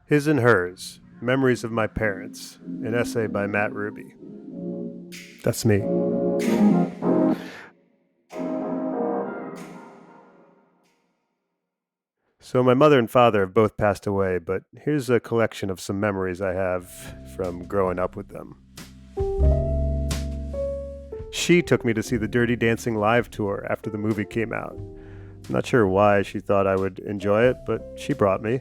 His and Hers, Memories of My Parents, an essay by Matt Ruby. That's me. So my mother and father have both passed away, but here's a collection of some memories I have from growing up with them. She took me to see the Dirty Dancing live tour after the movie came out. I'm not sure why she thought I would enjoy it, but she brought me.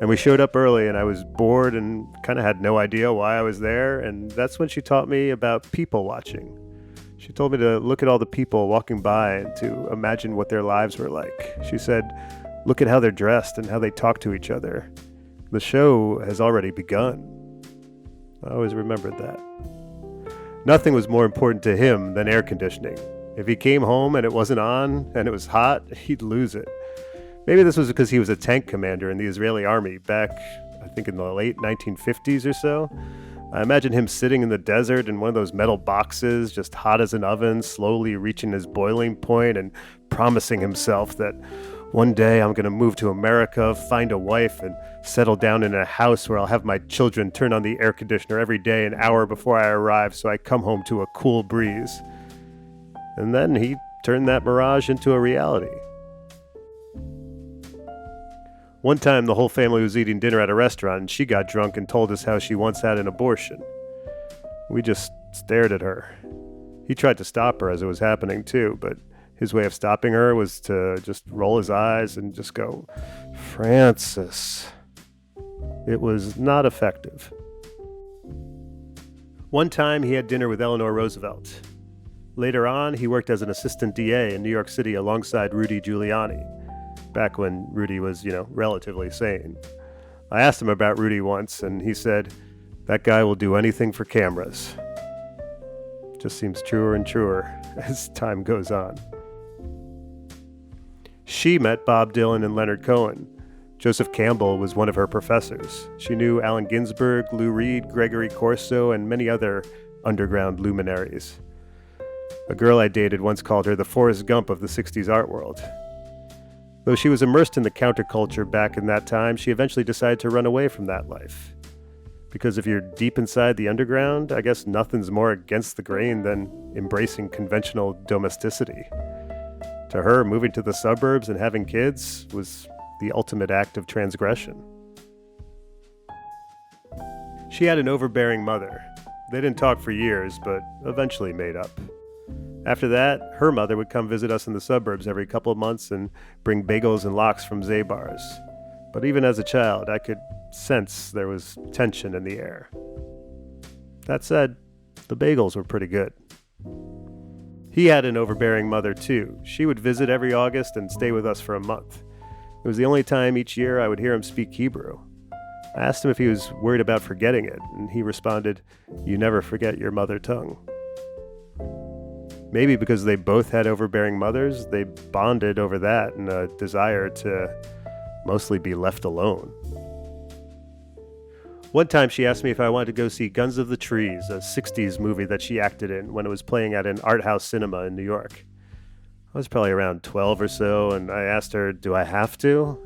And we showed up early, and I was bored and kind of had no idea why I was there, and that's when she taught me about people watching. She told me to look at all the people walking by and to imagine what their lives were like. She said, look at how they're dressed and how they talk to each other. The show has already begun. I always remembered that. Nothing was more important to him than air conditioning. If he came home and it wasn't on and it was hot, he'd lose it. Maybe this was because he was a tank commander in the Israeli army back, I think, in the late 1950s or so. I imagine him sitting in the desert in one of those metal boxes, just hot as an oven, slowly reaching his boiling point and promising himself that one day I'm going to move to America, find a wife, and settle down in a house where I'll have my children turn on the air conditioner every day an hour before I arrive so I come home to a cool breeze. And then he turned that mirage into a reality. One time the whole family was eating dinner at a restaurant and she got drunk and told us how she once had an abortion. We just stared at her. He tried to stop her as it was happening too, but his way of stopping her was to just roll his eyes and just go, Francis. It was not effective. One time he had dinner with Eleanor Roosevelt. Later on, he worked as an assistant DA in New York City alongside Rudy Giuliani, back when Rudy was, relatively sane. I asked him about Rudy once, and he said, that guy will do anything for cameras. Just seems truer and truer as time goes on. She met Bob Dylan and Leonard Cohen. Joseph Campbell was one of her professors. She knew Allen Ginsberg, Lou Reed, Gregory Corso, and many other underground luminaries. A girl I dated once called her the Forrest Gump of the 60s art world. Though she was immersed in the counterculture back in that time, she eventually decided to run away from that life. Because if you're deep inside the underground, I guess nothing's more against the grain than embracing conventional domesticity. To her, moving to the suburbs and having kids was the ultimate act of transgression. She had an overbearing mother. They didn't talk for years, but eventually made up. After that, her mother would come visit us in the suburbs every couple of months and bring bagels and lox from Zabar's. But even as a child, I could sense there was tension in the air. That said, the bagels were pretty good. He had an overbearing mother too. She would visit every August and stay with us for a month. It was the only time each year I would hear him speak Hebrew. I asked him if he was worried about forgetting it, and he responded, "You never forget your mother tongue." Maybe because they both had overbearing mothers, they bonded over that and a desire to mostly be left alone. One time she asked me if I wanted to go see Guns of the Trees, a 60s movie that she acted in when it was playing at an art house cinema in New York. I was probably around 12 or so, and I asked her, do I have to?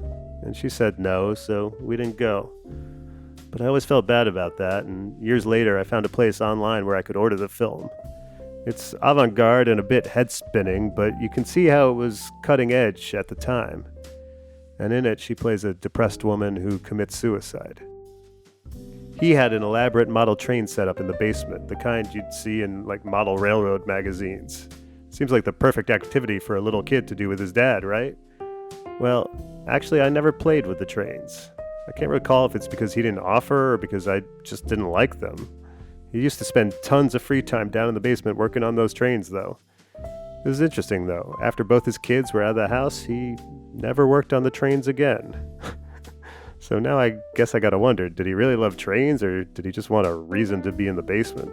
And she said no, so we didn't go. But I always felt bad about that, and years later I found a place online where I could order the film. It's avant-garde and a bit head-spinning, but you can see how it was cutting edge at the time. And in it, she plays a depressed woman who commits suicide. He had an elaborate model train set up in the basement, the kind you'd see in model railroad magazines. Seems like the perfect activity for a little kid to do with his dad, right? Well, actually, I never played with the trains. I can't recall if it's because he didn't offer or because I just didn't like them. He used to spend tons of free time down in the basement working on those trains, though. It was interesting, though. After both his kids were out of the house, he never worked on the trains again. So now I guess I gotta wonder, did he really love trains, or did he just want a reason to be in the basement?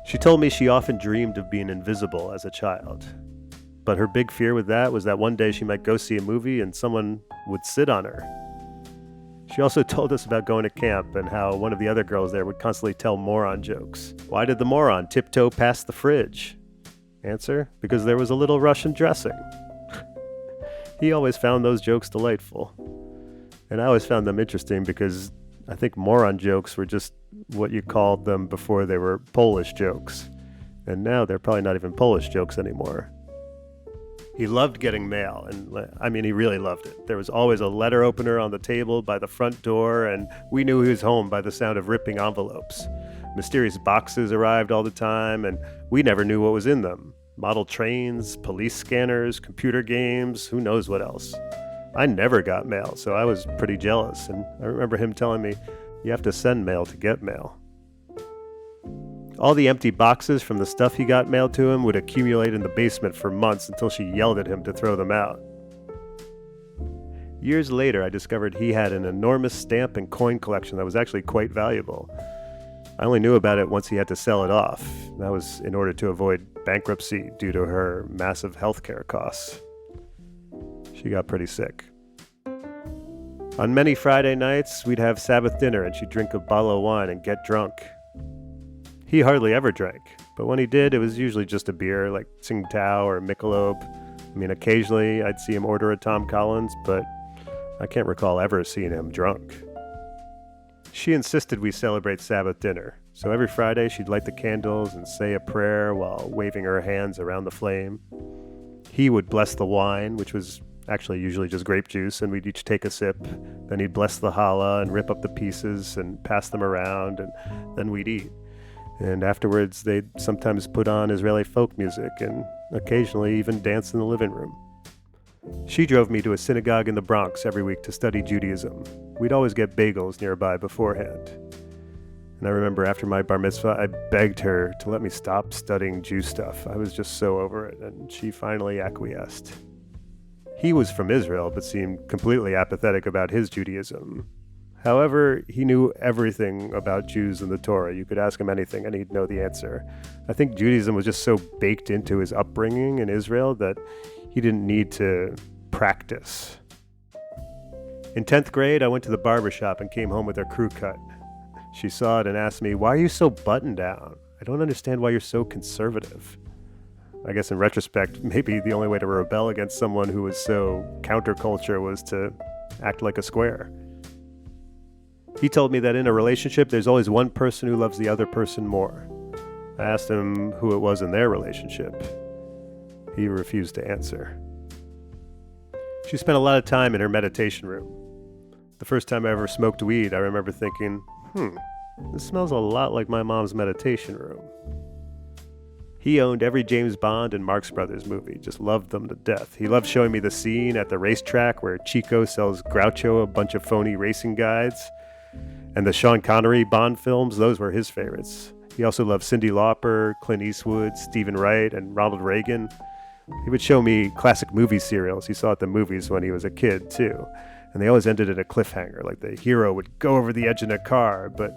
She told me she often dreamed of being invisible as a child. But her big fear with that was that one day she might go see a movie and someone would sit on her. She also told us about going to camp and how one of the other girls there would constantly tell moron jokes. Why did the moron tiptoe past the fridge? Answer, because there was a little Russian dressing. He always found those jokes delightful. And I always found them interesting because I think moron jokes were just what you called them before they were Polish jokes. And now they're probably not even Polish jokes anymore. He loved getting mail, and I mean, he really loved it. There was always a letter opener on the table by the front door, and we knew he was home by the sound of ripping envelopes. Mysterious boxes arrived all the time, and we never knew what was in them. Model trains, police scanners, computer games, who knows what else. I never got mail, so I was pretty jealous, and I remember him telling me, you have to send mail to get mail. All the empty boxes from the stuff he got mailed to him would accumulate in the basement for months until she yelled at him to throw them out. Years later, I discovered he had an enormous stamp and coin collection that was actually quite valuable. I only knew about it once he had to sell it off. That was in order to avoid bankruptcy due to her massive healthcare costs. She got pretty sick. On many Friday nights, we'd have Sabbath dinner and she'd drink a bottle of wine and get drunk. He hardly ever drank, but when he did, it was usually just a beer, like Tsingtao or Michelob. I mean, occasionally I'd see him order a Tom Collins, but I can't recall ever seeing him drunk. She insisted we celebrate Sabbath dinner, so every Friday she'd light the candles and say a prayer while waving her hands around the flame. He would bless the wine, which was actually usually just grape juice, and we'd each take a sip. Then he'd bless the challah and rip up the pieces and pass them around, and then we'd eat. And afterwards, they'd sometimes put on Israeli folk music and occasionally even dance in the living room. She drove me to a synagogue in the Bronx every week to study Judaism. We'd always get bagels nearby beforehand. And I remember after my bar mitzvah, I begged her to let me stop studying Jew stuff. I was just so over it, and she finally acquiesced. He was from Israel, but seemed completely apathetic about his Judaism. However, he knew everything about Jews and the Torah. You could ask him anything and he'd know the answer. I think Judaism was just so baked into his upbringing in Israel that he didn't need to practice. In 10th grade, I went to the barber shop and came home with a crew cut. She saw it and asked me, "Why are you so buttoned down? I don't understand why you're so conservative." I guess in retrospect, maybe the only way to rebel against someone who was so counterculture was to act like a square. He told me that in a relationship, there's always one person who loves the other person more. I asked him who it was in their relationship. He refused to answer. She spent a lot of time in her meditation room. The first time I ever smoked weed, I remember thinking, this smells a lot like my mom's meditation room. He owned every James Bond and Marx Brothers movie, just loved them to death. He loved showing me the scene at the racetrack where Chico sells Groucho a bunch of phony racing guides. And the Sean Connery Bond films, those were his favorites. He also loved Cyndi Lauper, Clint Eastwood, Stephen Wright, and Ronald Reagan. He would show me classic movie serials he saw at the movies when he was a kid, too. And they always ended in a cliffhanger, like the hero would go over the edge in a car, but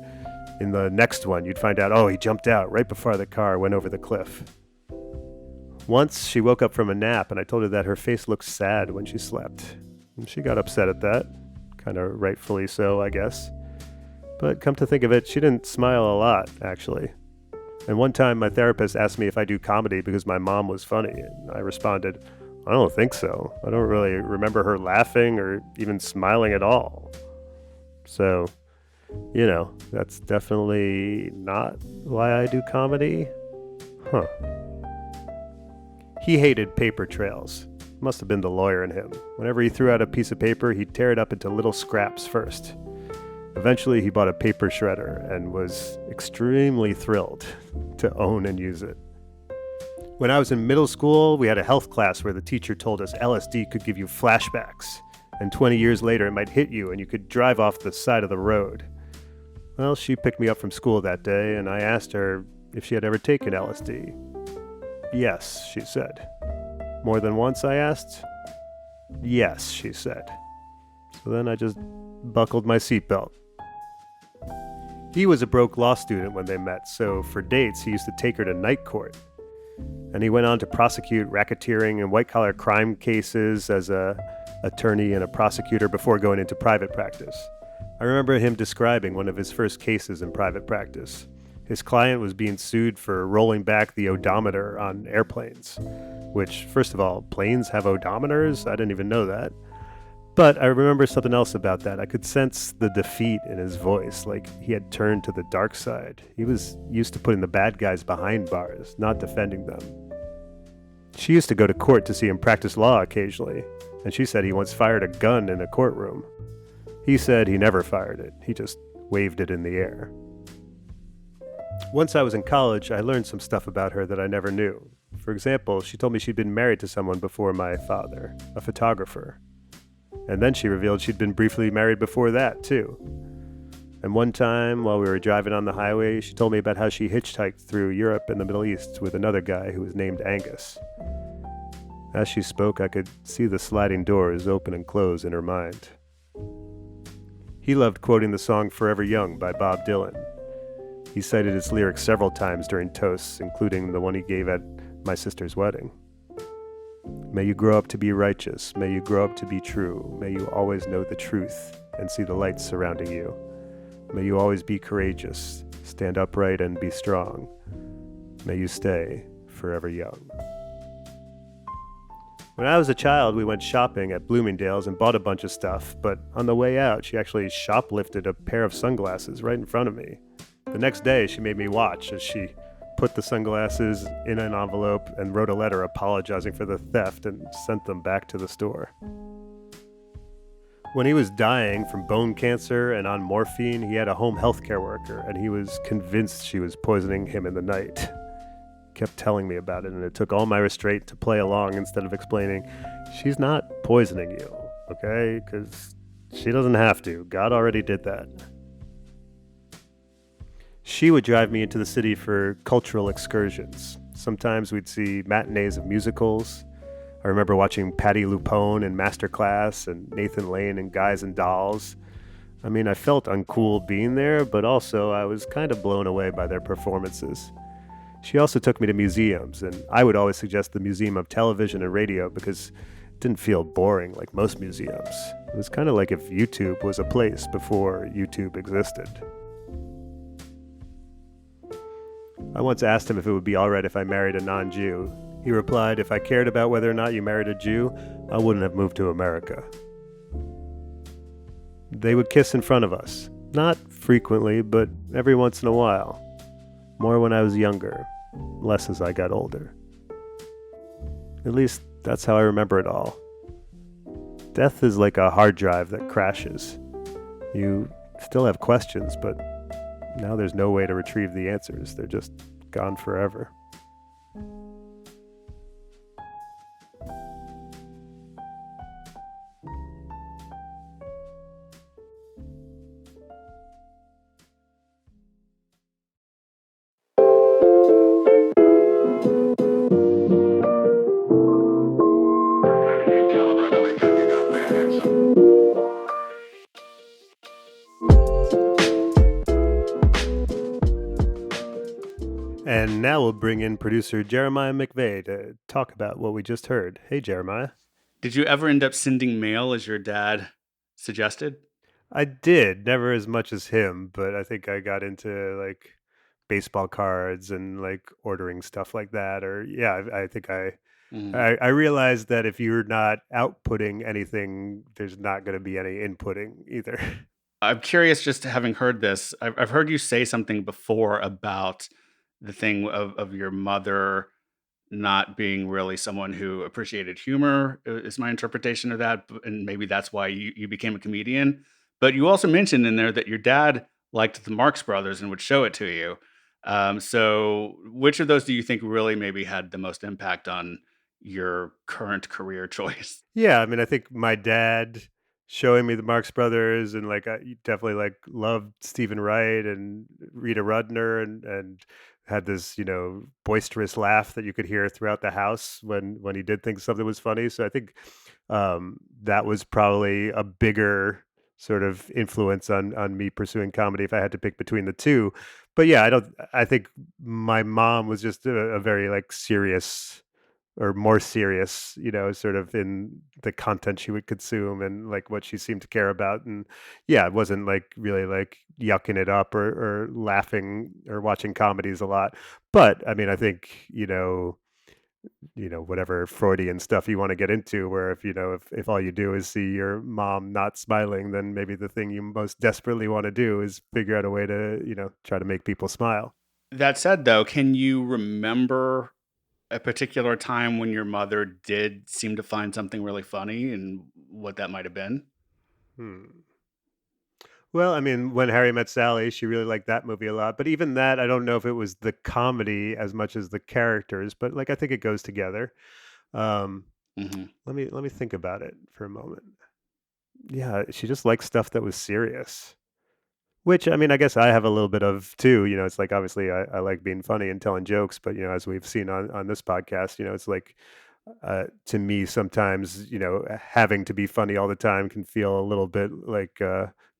in the next one, you'd find out, he jumped out right before the car went over the cliff. Once, she woke up from a nap, and I told her that her face looked sad when she slept. And she got upset at that. Kind of rightfully so, I guess. But come to think of it, she didn't smile a lot, actually. And one time, my therapist asked me if I do comedy because my mom was funny, and I responded, I don't think so. I don't really remember her laughing or even smiling at all. So, that's definitely not why I do comedy. He hated paper trails. Must have been the lawyer in him. Whenever he threw out a piece of paper, he'd tear it up into little scraps first. Eventually, he bought a paper shredder and was extremely thrilled to own and use it. When I was in middle school, we had a health class where the teacher told us LSD could give you flashbacks, and 20 years later it might hit you and you could drive off the side of the road. Well, she picked me up from school that day, and I asked her if she had ever taken LSD. Yes, she said. More than once, I asked? Yes, she said. So then I just buckled my seatbelt. He was a broke law student when they met, so for dates he used to take her to night court. And he went on to prosecute racketeering and white-collar crime cases as a attorney and a prosecutor before going into private practice. I remember him describing one of his first cases in private practice. His client was being sued for rolling back the odometer on airplanes, which, first of all, planes have odometers? I didn't even know that. But I remember something else about that. I could sense the defeat in his voice, like he had turned to the dark side. He was used to putting the bad guys behind bars, not defending them. She used to go to court to see him practice law occasionally, and she said he once fired a gun in a courtroom. He said he never fired it, he just waved it in the air. Once I was in college, I learned some stuff about her that I never knew. For example, she told me she'd been married to someone before my father, a photographer. And then she revealed she'd been briefly married before that, too. And one time, while we were driving on the highway, she told me about how she hitchhiked through Europe and the Middle East with another guy who was named Angus. As she spoke, I could see the sliding doors open and close in her mind. He loved quoting the song Forever Young by Bob Dylan. He cited its lyrics several times during toasts, including the one he gave at my sister's wedding. May you grow up to be righteous. May you grow up to be true. May you always know the truth and see the light surrounding you. May you always be courageous, stand upright and be strong. May you stay forever young. When I was a child, we went shopping at Bloomingdale's and bought a bunch of stuff, but on the way out, she actually shoplifted a pair of sunglasses right in front of me. The next day, she made me watch as she put the sunglasses in an envelope and wrote a letter apologizing for the theft and sent them back to the store. When he was dying from bone cancer and on morphine, he had a home healthcare worker, and he was convinced she was poisoning him in the night. Kept telling me about it, and it took all my restraint to play along instead of explaining, she's not poisoning you, okay? Because she doesn't have to. God already did that. She would drive me into the city for cultural excursions. Sometimes we'd see matinees of musicals. I remember watching Patti LuPone in Masterclass and Nathan Lane in Guys and Dolls. I mean, I felt uncool being there, but also I was kind of blown away by their performances. She also took me to museums, and I would always suggest the Museum of Television and Radio because it didn't feel boring like most museums. It was kind of like if YouTube was a place before YouTube existed. I once asked him if it would be alright if I married a non-Jew. He replied, if I cared about whether or not you married a Jew, I wouldn't have moved to America. They would kiss in front of us. Not frequently, but every once in a while. More when I was younger, less as I got older. At least, that's how I remember it all. Death is like a hard drive that crashes. You still have questions, but now there's no way to retrieve the answers. They're just gone forever. And now we'll bring in producer Jeremiah McVeigh to talk about what we just heard. Hey, Jeremiah. Did you ever end up sending mail as your dad suggested? I did, never as much as him, but I think I got into like baseball cards and like ordering stuff like that. Or yeah, I think I realized that if you're not outputting anything, there's not going to be any inputting either. I'm curious, just having heard this, I've heard you say something before about the thing of your mother not being really someone who appreciated humor, is my interpretation of that. And maybe that's why you became a comedian. But you also mentioned in there that your dad liked the Marx Brothers and would show it to you. So which of those do you think really maybe had the most impact on your current career choice? Yeah, I mean, I think my dad showing me the Marx Brothers and like I definitely like loved Stephen Wright and Rita Rudner and had this, boisterous laugh that you could hear throughout the house when he did think something was funny. So I think that was probably a bigger sort of influence on me pursuing comedy if I had to pick between the two. But yeah, I think my mom was just a very like serious or more serious, sort of in the content she would consume and like what she seemed to care about. And yeah, it wasn't like really like yucking it up or laughing or watching comedies a lot. But I mean, I think, whatever Freudian stuff you want to get into, where if all you do is see your mom not smiling, then maybe the thing you most desperately want to do is figure out a way to, try to make people smile. That said, though, can you remember a particular time when your mother did seem to find something really funny and what that might have been? Hmm. Well, I mean, when Harry Met Sally, she really liked that movie a lot. But even that, I don't know if it was the comedy as much as the characters. But like, I think it goes together. Um, Mhm. let me think about it for a moment. Yeah, she just liked stuff that was serious. Which, I mean, I guess I have a little bit of too. It's like obviously I like being funny and telling jokes, but as we've seen on this podcast, it's like to me sometimes having to be funny all the time can feel a little bit like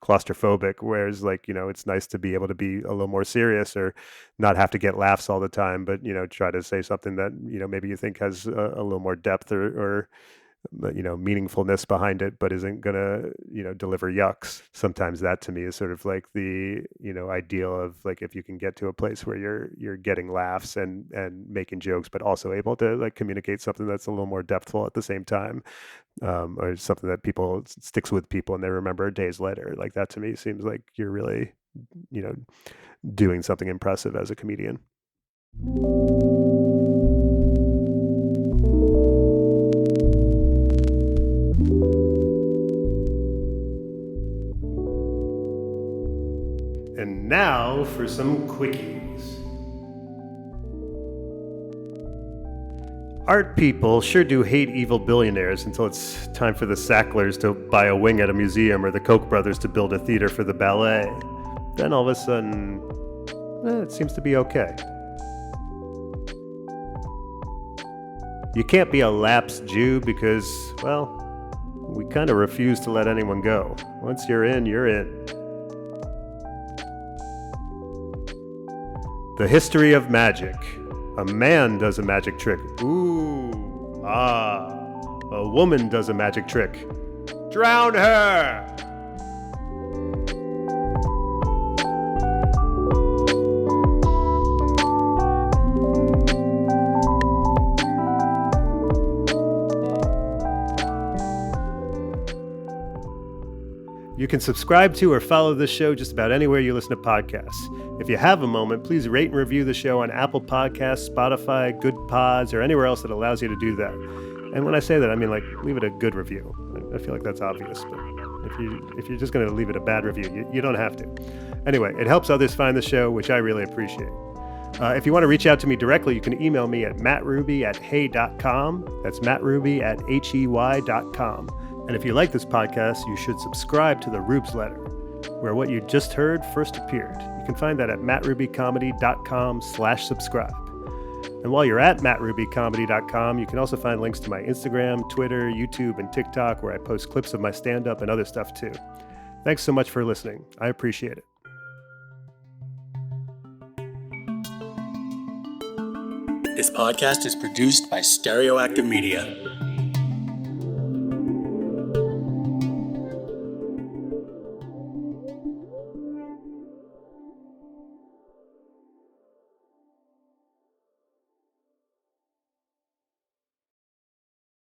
claustrophobic, whereas like it's nice to be able to be a little more serious or not have to get laughs all the time, but try to say something that maybe you think has a little more depth or meaningfulness behind it, but isn't gonna deliver yucks. Sometimes that to me is sort of like the ideal of like if you can get to a place where you're getting laughs and making jokes, but also able to like communicate something that's a little more depthful at the same time, or something that people sticks with people and they remember days later. Like that to me seems like you're really you know doing something impressive as a comedian. And now for some quickies. Art people sure do hate evil billionaires until it's time for the Sacklers to buy a wing at a museum or the Koch brothers to build a theater for the ballet. Then all of a sudden, it seems to be okay. You can't be a lapsed Jew because, well, we kind of refuse to let anyone go. Once you're in, you're in. The history of magic. A man does a magic trick. Ooh, ah. A woman does a magic trick. Drown her! You can subscribe to or follow this show just about anywhere you listen to podcasts. If you have a moment, please rate and review the show on Apple Podcasts, Spotify, Good Pods, or anywhere else that allows you to do that. And when I say that, I mean like leave it a good review. I feel like that's obvious, but if you're just going to leave it a bad review, you don't have to. Anyway, it helps others find the show, which I really appreciate. If you want to reach out to me directly, you can email me at mattruby@hey.com. That's mattruby@hey.com. And if you like this podcast, you should subscribe to the Rubes Letter, where what you just heard first appeared. You can find that at mattrubycomedy.com/subscribe. And while you're at mattrubycomedy.com, you can also find links to my Instagram, Twitter, YouTube, and TikTok, where I post clips of my stand-up and other stuff too. Thanks so much for listening. I appreciate it. This podcast is produced by Stereoactive Media.